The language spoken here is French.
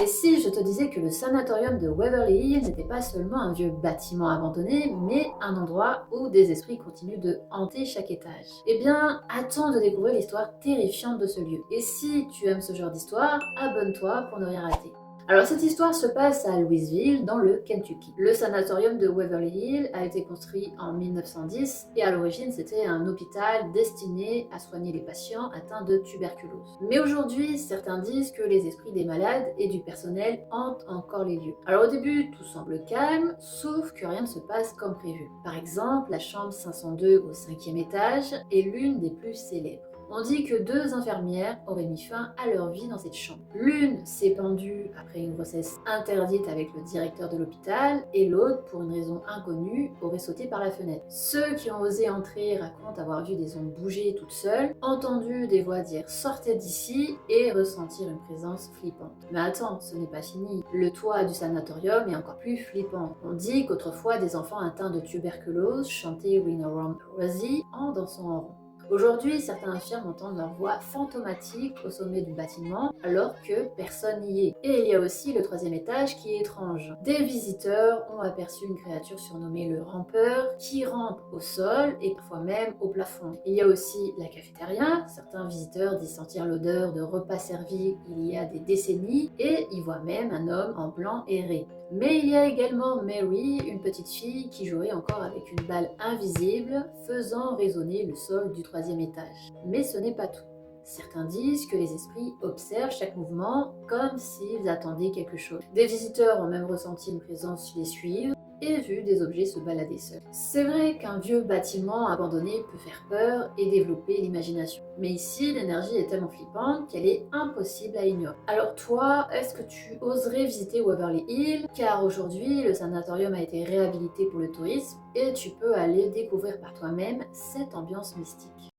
Et si je te disais que le sanatorium de Waverly Hills n'était pas seulement un vieux bâtiment abandonné, mais un endroit où des esprits continuent de hanter chaque étage? Eh bien, attends de découvrir l'histoire terrifiante de ce lieu. Et si tu aimes ce genre d'histoire, abonne-toi pour ne rien rater. Alors cette histoire se passe à Louisville, dans le Kentucky. Le sanatorium de Waverly Hills a été construit en 1910 et à l'origine c'était un hôpital destiné à soigner les patients atteints de tuberculose. Mais aujourd'hui, certains disent que les esprits des malades et du personnel hantent encore les lieux. Alors au début, tout semble calme, sauf que rien ne se passe comme prévu. Par exemple, la chambre 502 au 5e étage est l'une des plus célèbres. On dit que 2 infirmières auraient mis fin à leur vie dans cette chambre. L'une s'est pendue après une grossesse interdite avec le directeur de l'hôpital et l'autre, pour une raison inconnue, aurait sauté par la fenêtre. Ceux qui ont osé entrer racontent avoir vu des ombres bouger toutes seules, entendu des voix dire sortez d'ici et ressentir une présence flippante. Mais attends, ce n'est pas fini. Le toit du sanatorium est encore plus flippant. On dit qu'autrefois des enfants atteints de tuberculose chantaient Win Around Rosie en dansant en rond. Aujourd'hui, certains affirment entendre leur voix fantomatique au sommet du bâtiment, alors que personne n'y est. Et il y a aussi le 3e étage qui est étrange. Des visiteurs ont aperçu une créature surnommée le rampeur qui rampe au sol et parfois même au plafond. Il y a aussi la cafétéria. Certains visiteurs disent sentir l'odeur de repas servis il y a des décennies et y voient même un homme en blanc errer. Mais il y a également Mary, une petite fille qui jouait encore avec une balle invisible, faisant résonner le sol du 3e étage. Mais ce n'est pas tout. Certains disent que les esprits observent chaque mouvement comme s'ils attendaient quelque chose. Des visiteurs ont même ressenti une présence les suivre et vu des objets se balader seuls. C'est vrai qu'un vieux bâtiment abandonné peut faire peur et développer l'imagination. Mais ici, l'énergie est tellement flippante qu'elle est impossible à ignorer. Alors toi, est-ce que tu oserais visiter Waverly Hills? Car aujourd'hui, le sanatorium a été réhabilité pour le tourisme et tu peux aller découvrir par toi-même cette ambiance mystique.